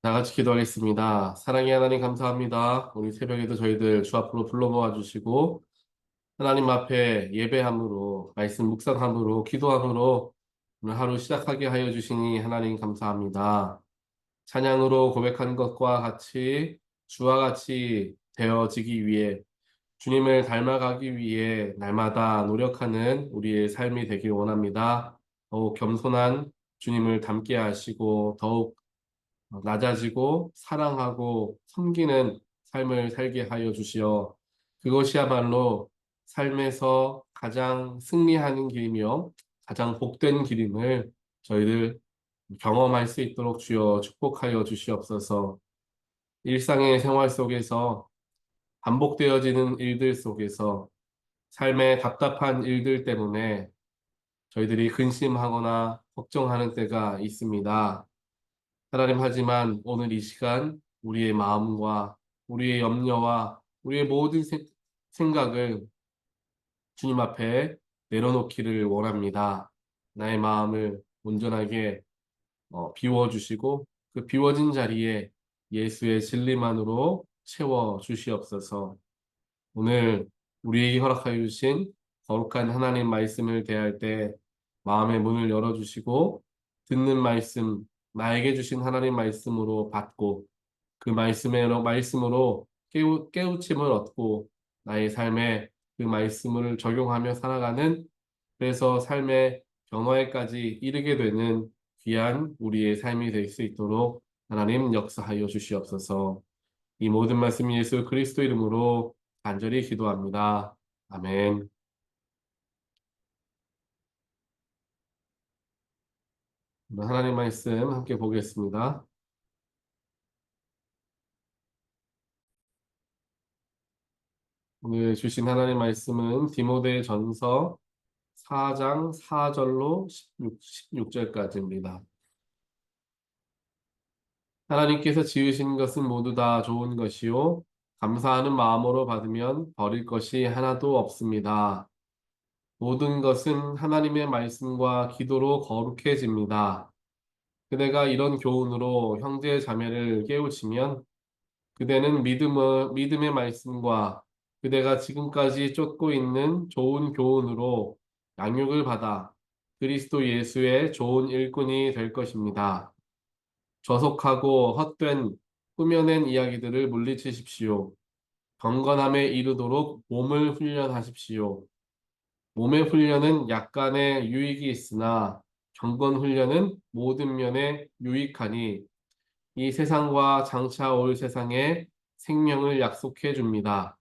다 같이 기도하겠습니다. 사랑의 하나님 감사합니다. 오늘 새벽에도 저희들 주 앞으로 불러 모아 주시고 하나님 앞에 예배함으로 말씀 묵상함으로 기도함으로 오늘 하루 시작하게 하여 주시니 하나님 감사합니다. 찬양으로 고백한 것과 같이 주와 같이 되어지기 위해 주님을 닮아가기 위해 날마다 노력하는 우리의 삶이 되길 원합니다. 더욱 겸손한 주님을 닮게 하시고 더욱 낮아지고 사랑하고 섬기는 삶을 살게 하여 주시어 그것이야말로 삶에서 가장 승리하는 길이며 가장 복된 길임을 저희들 경험할 수 있도록 주여 축복하여 주시옵소서. 일상의 생활 속에서 반복되어지는 일들 속에서 삶의 답답한 일들 때문에 저희들이 근심하거나 걱정하는 때가 있습니다. 하나님 하지만 오늘 이 시간 우리의 마음과 우리의 염려와 우리의 모든 생각을 주님 앞에 내려놓기를 원합니다. 나의 마음을 온전하게 비워주시고 그 비워진 자리에 예수의 진리만으로 채워 주시옵소서. 오늘 우리에게 허락하여 주신 거룩한 하나님 말씀을 대할 때 마음의 문을 열어주시고 듣는 말씀, 나에게 주신 하나님 말씀으로 받고 그 말씀으로 깨우침을 얻고 나의 삶에 그 말씀을 적용하며 살아가는 그래서 삶의 변화에까지 이르게 되는 귀한 우리의 삶이 될 수 있도록 하나님 역사하여 주시옵소서. 이 모든 말씀 예수 그리스도 이름으로 간절히 기도합니다. 아멘. 오늘 하나님 말씀 함께 보겠습니다. 오늘 주신 하나님 말씀은 디모데전서 4장 4절로 16절까지입니다. 하나님께서 지으신 것은 모두 다 좋은 것이요. 감사하는 마음으로 받으면 버릴 것이 하나도 없습니다. 모든 것은 하나님의 말씀과 기도로 거룩해집니다. 그대가 이런 교훈으로 형제 자매를 깨우치면 그대는 믿음의 말씀과 그대가 지금까지 쫓고 있는 좋은 교훈으로 양육을 받아 그리스도 예수의 좋은 일꾼이 될 것입니다. 저속하고 헛된 꾸며낸 이야기들을 물리치십시오. 경건함에 이르도록 몸을 훈련하십시오. 몸의 훈련은 약간의 유익이 있으나 경건 훈련은 모든 면에 유익하니 이 세상과 장차 올 세상에 생명을 약속해 줍니다.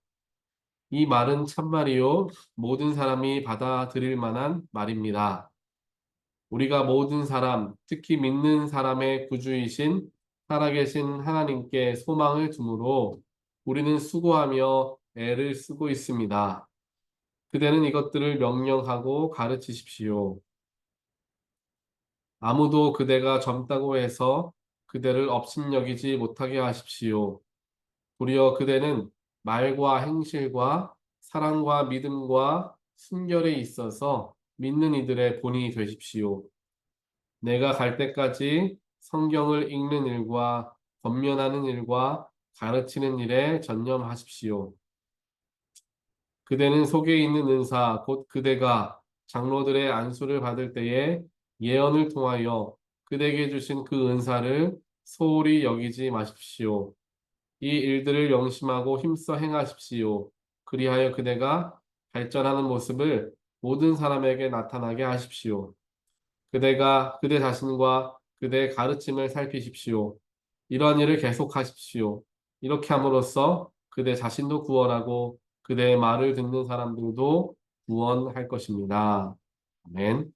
이 말은 참말이요. 모든 사람이 받아들일 만한 말입니다. 우리가 모든 사람, 특히 믿는 사람의 구주이신 살아계신 하나님께 소망을 두므로 우리는 수고하며 애를 쓰고 있습니다. 그대는 이것들을 명령하고 가르치십시오. 아무도 그대가 젊다고 해서 그대를 업신여기지 못하게 하십시오. 도리어 그대는 말과 행실과 사랑과 믿음과 순결에 있어서 믿는 이들의 본이 되십시오. 내가 갈 때까지 성경을 읽는 일과 권면하는 일과 가르치는 일에 전념하십시오. 그대는 속에 있는 은사, 곧 그대가 장로들의 안수를 받을 때에 예언을 통하여 그대에게 주신 그 은사를 소홀히 여기지 마십시오. 이 일들을 명심하고 힘써 행하십시오. 그리하여 그대가 발전하는 모습을 모든 사람에게 나타나게 하십시오. 그대가 그대 자신과 그대의 가르침을 살피십시오. 이러한 일을 계속하십시오. 이렇게 함으로써 그대 자신도 구원하고 그대의 말을 듣는 사람들도 구원할 것입니다. 아멘.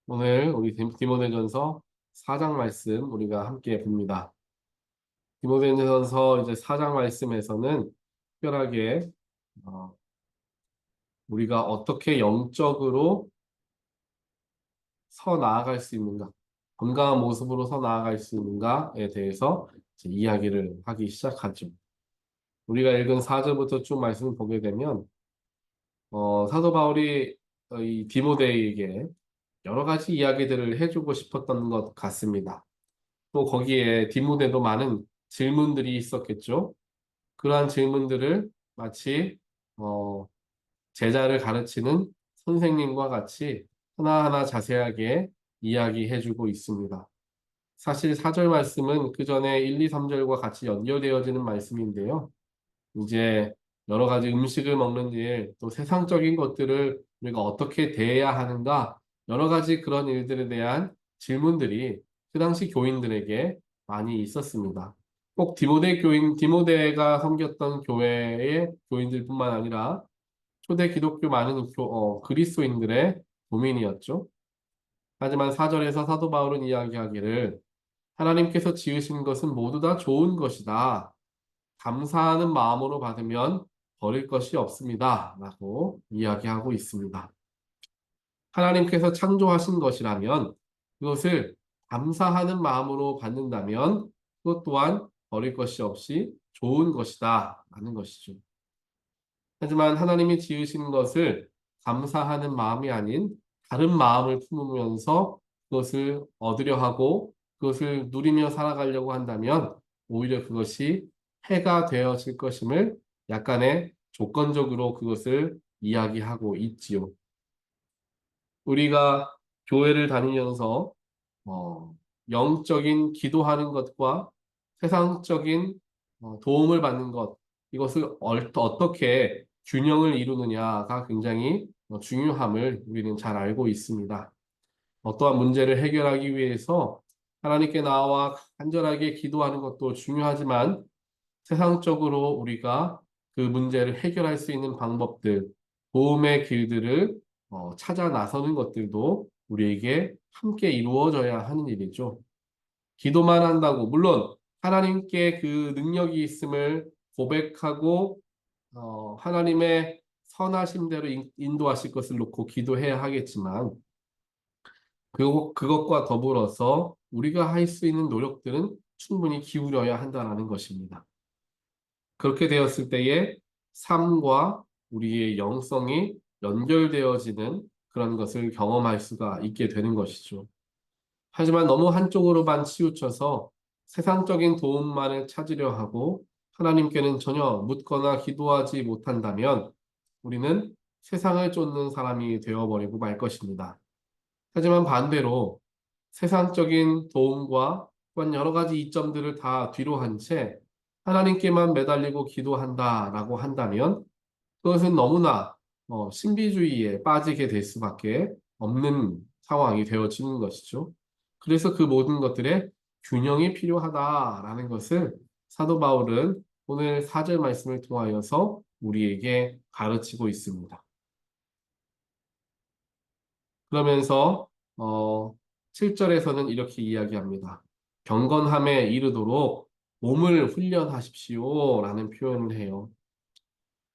오늘 우리 디모데전서 4장 말씀 우리가 함께 봅니다. 디모데전서 이제 4장 말씀에서는 특별하게 어, 우리가 어떻게 영적으로 서 나아갈 수 있는가, 건강한 모습으로 서 나아갈 수 있는가에 대해서 이제 이야기를 하기 시작하죠. 우리가 읽은 4절부터 쭉 말씀을 보게 되면 사도 바울이 이 디모데에게 여러 가지 이야기들을 해주고 싶었던 것 같습니다. 또 거기에 뒷문에도 많은 질문들이 있었겠죠. 그러한 질문들을 마치 어, 제자를 가르치는 선생님과 같이 하나하나 자세하게 이야기해주고 있습니다. 사실 4절 말씀은 그 전에 1, 2, 3절과 같이 연결되어지는 말씀인데요. 이제 여러 가지 음식을 먹는 일, 또 세상적인 것들을 우리가 어떻게 대해야 하는가, 여러 가지 그런 일들에 대한 질문들이 그 당시 교인들에게 많이 있었습니다. 꼭 디모데가 섬겼던 교회의 교인들뿐만 아니라 초대 기독교 많은 그리스도인들의 고민이었죠. 하지만 4절에서 사도 바울은 이야기하기를 하나님께서 지으신 것은 모두 다 좋은 것이다. 감사하는 마음으로 받으면 버릴 것이 없습니다. 라고 이야기하고 있습니다. 하나님께서 창조하신 것이라면 그것을 감사하는 마음으로 받는다면 그것 또한 버릴 것이 없이 좋은 것이다. 라는 것이죠. 하지만 하나님이 지으신 것을 감사하는 마음이 아닌 다른 마음을 품으면서 그것을 얻으려 하고 그것을 누리며 살아가려고 한다면 오히려 그것이 해가 되어질 것임을 약간의 조건적으로 그것을 이야기하고 있지요. 우리가 교회를 다니면서 어, 영적인 기도하는 것과 세상적인 도움을 받는 것, 이것을 어떻게 균형을 이루느냐가 굉장히 중요함을 우리는 잘 알고 있습니다. 어떠한 문제를 해결하기 위해서 하나님께 나와 간절하게 기도하는 것도 중요하지만 세상적으로 우리가 그 문제를 해결할 수 있는 방법들, 도움의 길들을 찾아 나서는 것들도 우리에게 함께 이루어져야 하는 일이죠. 기도만 한다고, 물론 하나님께 그 능력이 있음을 고백하고 하나님의 선하심대로 인도하실 것을 놓고 기도해야 하겠지만 그것과 더불어서 우리가 할 수 있는 노력들은 충분히 기울여야 한다는 것입니다. 그렇게 되었을 때에 삶과 우리의 영성이 연결되어지는 그런 것을 경험할 수가 있게 되는 것이죠. 하지만 너무 한쪽으로만 치우쳐서 세상적인 도움만을 찾으려 하고 하나님께는 전혀 묻거나 기도하지 못한다면 우리는 세상을 쫓는 사람이 되어버리고 말 것입니다. 하지만 반대로 세상적인 도움과 또한 여러 가지 이점들을 다 뒤로 한 채 하나님께만 매달리고 기도한다라고 한다면 그것은 너무나 신비주의에 빠지게 될 수밖에 없는 상황이 되어지는 것이죠. 그래서 그 모든 것들의 균형이 필요하다라는 것을 사도 바울은 오늘 4절 말씀을 통하여서 우리에게 가르치고 있습니다. 그러면서 7절에서는 이렇게 이야기합니다. 경건함에 이르도록 몸을 훈련하십시오라는 표현을 해요.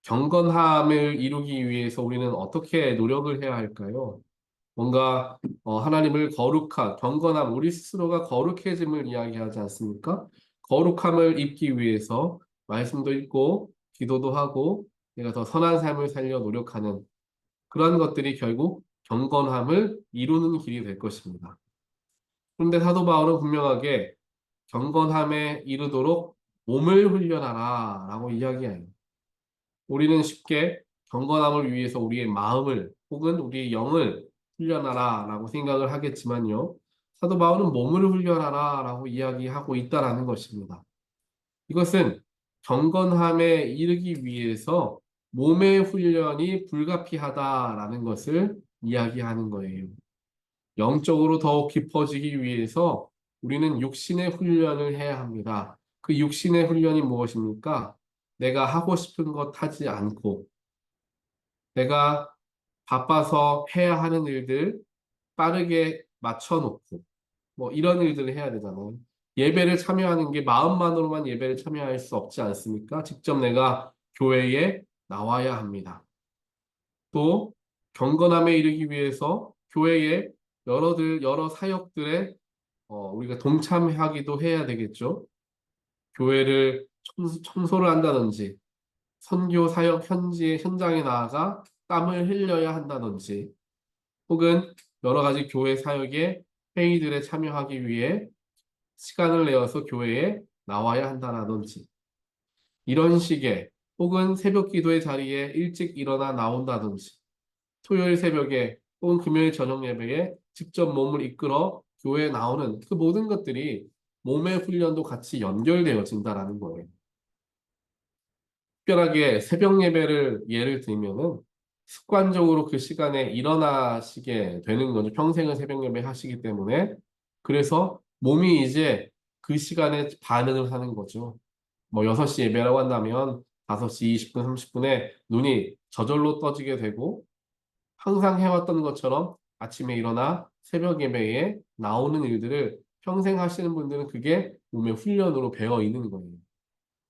경건함을 이루기 위해서 우리는 어떻게 노력을 해야 할까요? 뭔가 하나님을 경건함, 우리 스스로가 거룩해짐을 이야기하지 않습니까? 거룩함을 입기 위해서 말씀도 읽고 기도도 하고 내가 더 선한 삶을 살려 노력하는 그런 것들이 결국 경건함을 이루는 길이 될 것입니다. 그런데 사도 바울은 분명하게 경건함에 이르도록 몸을 훈련하라 라고 이야기해요. 우리는 쉽게 경건함을 위해서 우리의 마음을 혹은 우리의 영을 훈련하라 라고 생각을 하겠지만요. 사도 바울은 몸을 훈련하라 라고 이야기하고 있다라는 것입니다. 이것은 경건함에 이르기 위해서 몸의 훈련이 불가피하다라는 것을 이야기하는 거예요. 영적으로 더욱 깊어지기 위해서 우리는 육신의 훈련을 해야 합니다. 그 육신의 훈련이 무엇입니까? 내가 하고 싶은 것 하지 않고 내가 바빠서 해야 하는 일들 빠르게 맞춰놓고 뭐 이런 일들을 해야 되잖아요. 예배를 참여하는 게 마음만으로만 예배를 참여할 수 없지 않습니까? 직접 내가 교회에 나와야 합니다. 또 경건함에 이르기 위해서 교회에 여러 사역들에 우리가 동참하기도 해야 되겠죠. 교회를 청소를 한다든지 선교 사역 현장에 나아가 땀을 흘려야 한다든지 혹은 여러 가지 교회 사역에 회의들에 참여하기 위해 시간을 내어서 교회에 나와야 한다라든지 이런 식의 혹은 새벽 기도의 자리에 일찍 일어나 나온다든지 토요일 새벽에 혹은 금요일 저녁 예배에 직접 몸을 이끌어 교회에 나오는 그 모든 것들이 몸의 훈련도 같이 연결되어진다라는 거예요. 특별하게 새벽 예배를 예를 들면은 습관적으로 그 시간에 일어나시게 되는 거죠. 평생을 새벽 예배 하시기 때문에. 그래서 몸이 이제 그 시간에 반응을 하는 거죠. 뭐 6시 예배라고 한다면 5시 20분, 30분에 눈이 저절로 떠지게 되고 항상 해왔던 것처럼 아침에 일어나 새벽 예배에 나오는 일들을 평생 하시는 분들은 그게 몸의 훈련으로 배어 있는 거예요.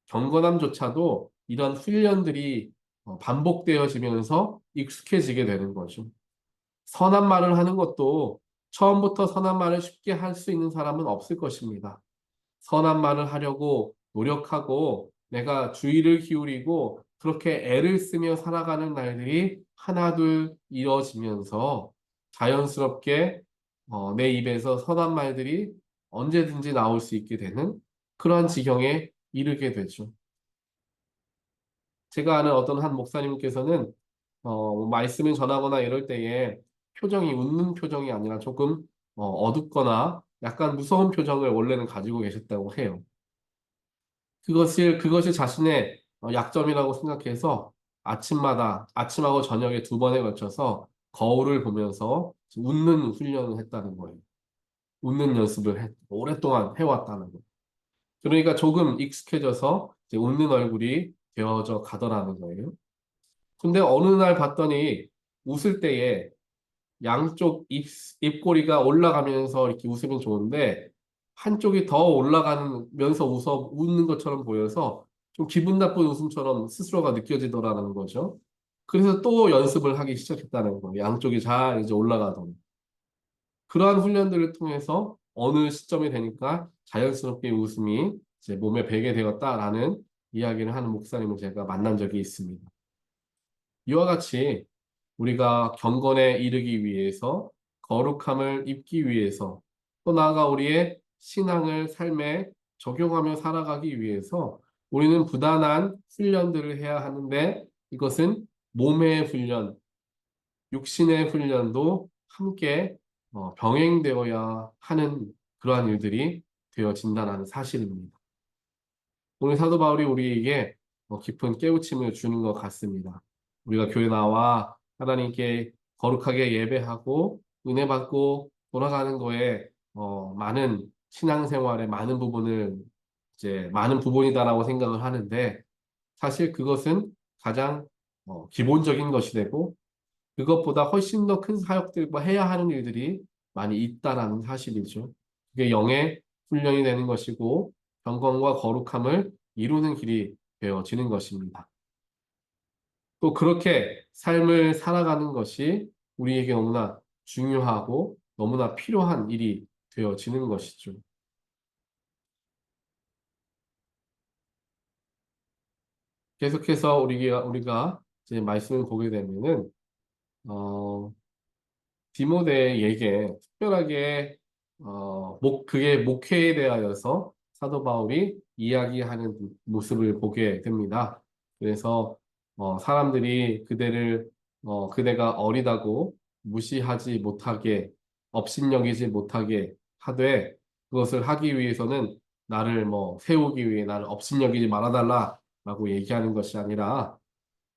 경건함조차도 이런 훈련들이 반복되어지면서 익숙해지게 되는 거죠. 선한 말을 하는 것도 처음부터 선한 말을 쉽게 할 수 있는 사람은 없을 것입니다. 선한 말을 하려고 노력하고 내가 주의를 기울이고 그렇게 애를 쓰며 살아가는 날들이 하나둘 이어지면서 자연스럽게 내 입에서 선한 말들이 언제든지 나올 수 있게 되는 그러한 지경에 이르게 되죠. 제가 아는 어떤 한 목사님께서는 말씀을 전하거나 이럴 때에 표정이 웃는 표정이 아니라 조금 어둡거나 약간 무서운 표정을 원래는 가지고 계셨다고 해요. 그것이 자신의 약점이라고 생각해서 아침하고 저녁에 2번에 걸쳐서 거울을 보면서 웃는 훈련을 했다는 거예요. 웃는 오랫동안 해왔다는 거예요. 그러니까 조금 익숙해져서 이제 웃는 얼굴이 되어져 가더라는 거예요. 근데 어느 날 봤더니 웃을 때에 양쪽 입꼬리가 올라가면서 이렇게 웃으면 좋은데 한쪽이 더 올라가면서 웃는 것처럼 보여서 좀 기분 나쁜 웃음처럼 스스로가 느껴지더라는 거죠. 그래서 또 연습을 하기 시작했다는 거예요. 양쪽이 잘 이제 올라가던. 그러한 훈련들을 통해서 어느 시점이 되니까 자연스럽게 웃음이 이제 몸에 배게 되었다라는 이야기를 하는 목사님을 제가 만난 적이 있습니다. 이와 같이 우리가 경건에 이르기 위해서 거룩함을 입기 위해서 또 나아가 우리의 신앙을 삶에 적용하며 살아가기 위해서 우리는 부단한 훈련들을 해야 하는데 이것은 몸의 훈련, 육신의 훈련도 함께 병행되어야 하는 그러한 일들이 되어진다는 사실입니다. 오늘 사도 바울이 우리에게 깊은 깨우침을 주는 것 같습니다. 우리가 교회 나와 하나님께 거룩하게 예배하고 은혜 받고 돌아가는 거에 많은 신앙생활의 많은 부분이다라고 생각을 하는데 사실 그것은 가장 기본적인 것이 되고 그것보다 훨씬 더 큰 사역들과 해야 하는 일들이 많이 있다라는 사실이죠. 그게 영의 훈련이 되는 것이고 경건과 거룩함을 이루는 길이 되어지는 것입니다. 또 그렇게 삶을 살아가는 것이 우리에게 너무나 중요하고 너무나 필요한 일이 되어지는 것이죠. 계속해서 우리가 이제 말씀을 보게 되면은 어, 디모데에게 특별하게 그게 목회에 대하여서 사도 바울이 이야기하는 모습을 보게 됩니다. 그래서 사람들이 그대가 어리다고 무시하지 못하게 업신여기지 못하게 하되 그것을 하기 위해서는 나를 세우기 위해 나를 업신여기지 말아달라라고 얘기하는 것이 아니라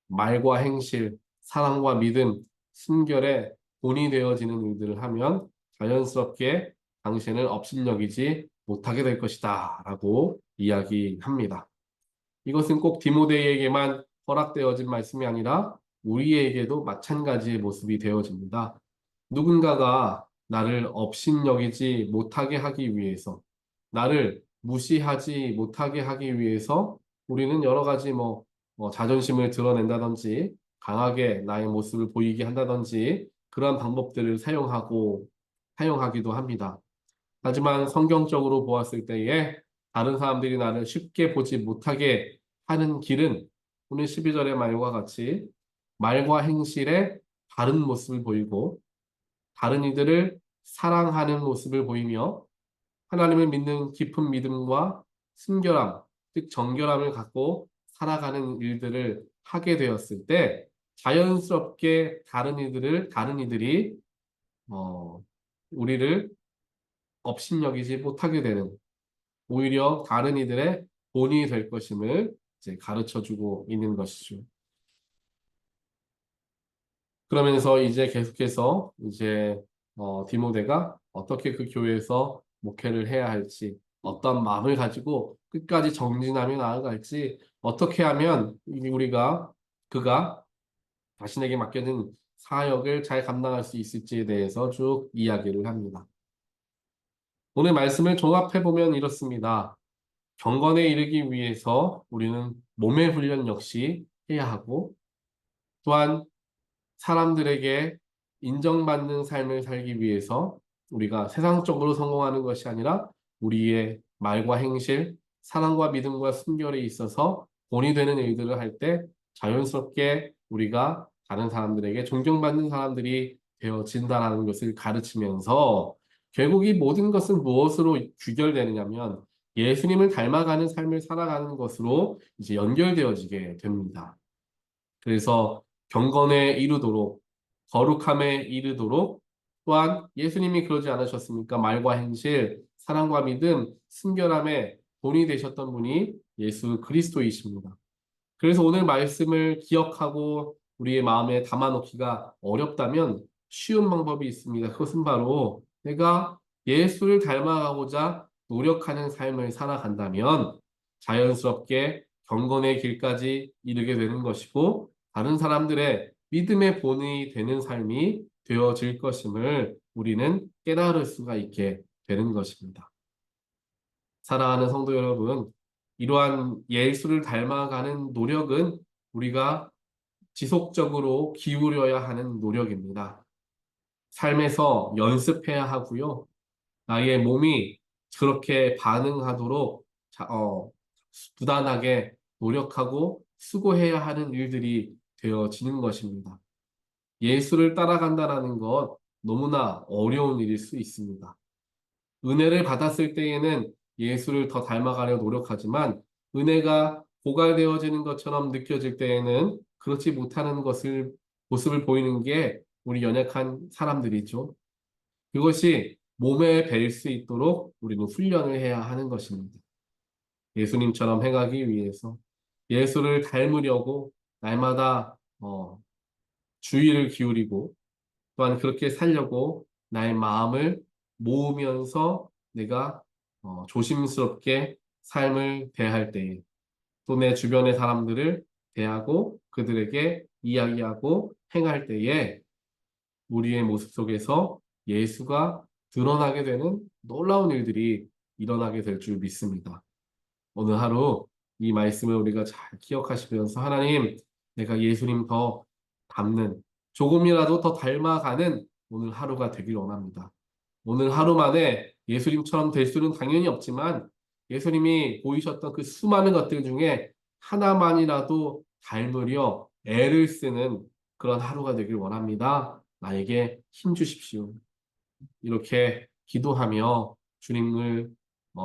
말과 행실, 사랑과 믿음, 순결에 본이 되어지는 일들을 하면 자연스럽게 당신을 업신여기지 못하게 될 것이다. 라고 이야기합니다. 이것은 꼭 디모데에게만 허락되어진 말씀이 아니라 우리에게도 마찬가지의 모습이 되어집니다. 누군가가 나를 업신여기지 못하게 하기 위해서, 나를 무시하지 못하게 하기 위해서 우리는 여러 가지 자존심을 드러낸다든지 강하게 나의 모습을 보이게 한다든지 그러한 방법들을 사용하기도 합니다. 하지만 성경적으로 보았을 때에 다른 사람들이 나를 쉽게 보지 못하게 하는 길은 오늘 12절의 말과 같이 말과 행실에 바른 모습을 보이고 다른 이들을 사랑하는 모습을 보이며 하나님을 믿는 깊은 믿음과 순결함, 즉 정결함을 갖고 살아가는 일들을 하게 되었을 때 자연스럽게 다른 이들이 어, 우리를 업신여기지 못하게 되는 오히려 다른 이들의 본이 될 것임을 이제 가르쳐 주고 있는 것이죠. 그러면서 이제 계속해서 이제 디모데가 어떻게 그 교회에서 목회를 해야 할지, 어떤 마음을 가지고 끝까지 정진하며 나아갈지, 어떻게 하면 우리가 그가 자신에게 맡겨진 사역을 잘 감당할 수 있을지에 대해서 쭉 이야기를 합니다. 오늘 말씀을 종합해 보면 이렇습니다. 경건에 이르기 위해서 우리는 몸의 훈련 역시 해야 하고, 또한 사람들에게 인정받는 삶을 살기 위해서 우리가 세상적으로 성공하는 것이 아니라 우리의 말과 행실, 사랑과 믿음과 순결에 있어서 본이 되는 일들을 할 때 자연스럽게 우리가 다른 사람들에게 존경받는 사람들이 되어진다라는 것을 가르치면서 결국 이 모든 것은 무엇으로 귀결되느냐면 예수님을 닮아가는 삶을 살아가는 것으로 이제 연결되어지게 됩니다. 그래서 경건에 이르도록 거룩함에 이르도록 또한 예수님이 그러지 않으셨습니까? 말과 행실, 사랑과 믿음, 순결함에 본이 되셨던 분이 예수 그리스도이십니다. 그래서 오늘 말씀을 기억하고 우리의 마음에 담아놓기가 어렵다면 쉬운 방법이 있습니다. 그것은 바로 내가 예수를 닮아가고자 노력하는 삶을 살아간다면 자연스럽게 경건의 길까지 이르게 되는 것이고 다른 사람들의 믿음의 본이 되는 삶이 되어질 것임을 우리는 깨달을 수가 있게 되는 것입니다. 사랑하는 성도 여러분, 이러한 예수를 닮아가는 노력은 우리가 지속적으로 기울여야 하는 노력입니다. 삶에서 연습해야 하고요. 나의 몸이 그렇게 반응하도록 부단하게 노력하고 수고해야 하는 일들이 되어지는 것입니다. 예수를 따라간다라는 것 너무나 어려운 일일 수 있습니다. 은혜를 받았을 때에는 예수를 더 닮아가려 노력하지만 은혜가 고갈되어지는 것처럼 느껴질 때에는 그렇지 못하는 모습을 보이는 게 우리 연약한 사람들이죠. 그것이 몸에 뵐 수 있도록 우리는 훈련을 해야 하는 것입니다. 예수님처럼 행하기 위해서 예수를 닮으려고 날마다 주의를 기울이고 또한 그렇게 살려고 나의 마음을 모으면서 내가 조심스럽게 삶을 대할 때에 또 내 주변의 사람들을 대하고 그들에게 이야기하고 행할 때에 우리의 모습 속에서 예수가 드러나게 되는 놀라운 일들이 일어나게 될 줄 믿습니다. 오늘 하루 이 말씀을 우리가 잘 기억하시면서 하나님, 내가 예수님 더 닮는, 조금이라도 더 닮아가는 오늘 하루가 되길 원합니다. 오늘 하루 만에 예수님처럼 될 수는 당연히 없지만 예수님이 보이셨던 그 수많은 것들 중에 하나만이라도 닮으려 애를 쓰는 그런 하루가 되길 원합니다. 나에게 힘 주십시오. 이렇게 기도하며 주님을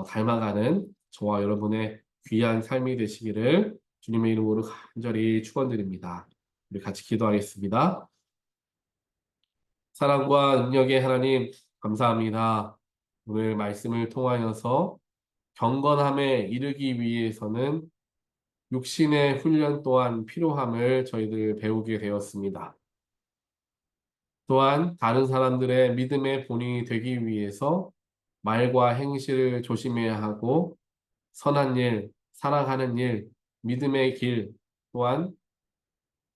닮아가는 저와 여러분의 귀한 삶이 되시기를 주님의 이름으로 간절히 축원드립니다. 우리 같이 기도하겠습니다. 사랑과 능력의 하나님 감사합니다. 오늘 말씀을 통하여서 경건함에 이르기 위해서는 육신의 훈련 또한 필요함을 저희들 배우게 되었습니다. 또한 다른 사람들의 믿음의 본이 되기 위해서 말과 행실을 조심해야 하고 선한 일, 사랑하는 일, 믿음의 길 또한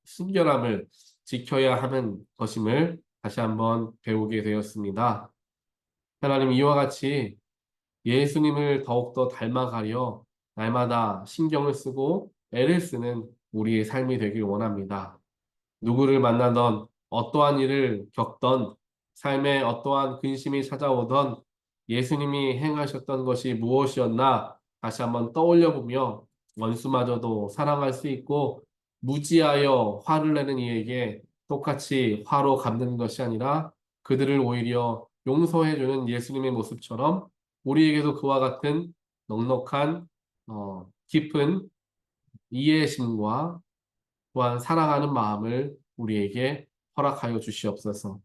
순결함을 지켜야 하는 것임을 다시 한번 배우게 되었습니다. 하나님 이와 같이 예수님을 더욱더 닮아가려 날마다 신경을 쓰고 애를 쓰는 우리의 삶이 되길 원합니다. 누구를 만나던 어떠한 일을 겪던 삶에 어떠한 근심이 찾아오던 예수님이 행하셨던 것이 무엇이었나 다시 한번 떠올려 보며 원수마저도 사랑할 수 있고 무지하여 화를 내는 이에게 똑같이 화로 갚는 것이 아니라 그들을 오히려 용서해주는 예수님의 모습처럼 우리에게도 그와 같은 넉넉한 깊은 이해심과 또한 사랑하는 마음을 우리에게 허락하여 주시옵소서.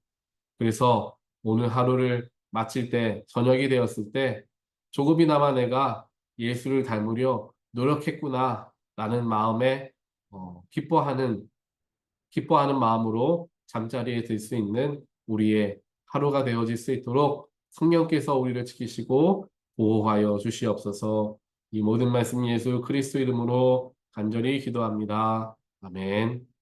그래서 오늘 하루를 마칠 때, 저녁이 되었을 때 조금이나마 내가 예수를 닮으려 노력했구나 라는 마음에 기뻐하는 마음으로 잠자리에 들 수 있는 우리의 하루가 되어질 수 있도록 성령께서 우리를 지키시고 보호하여 주시옵소서. 이 모든 말씀 예수 그리스도 이름으로 간절히 기도합니다. 아멘.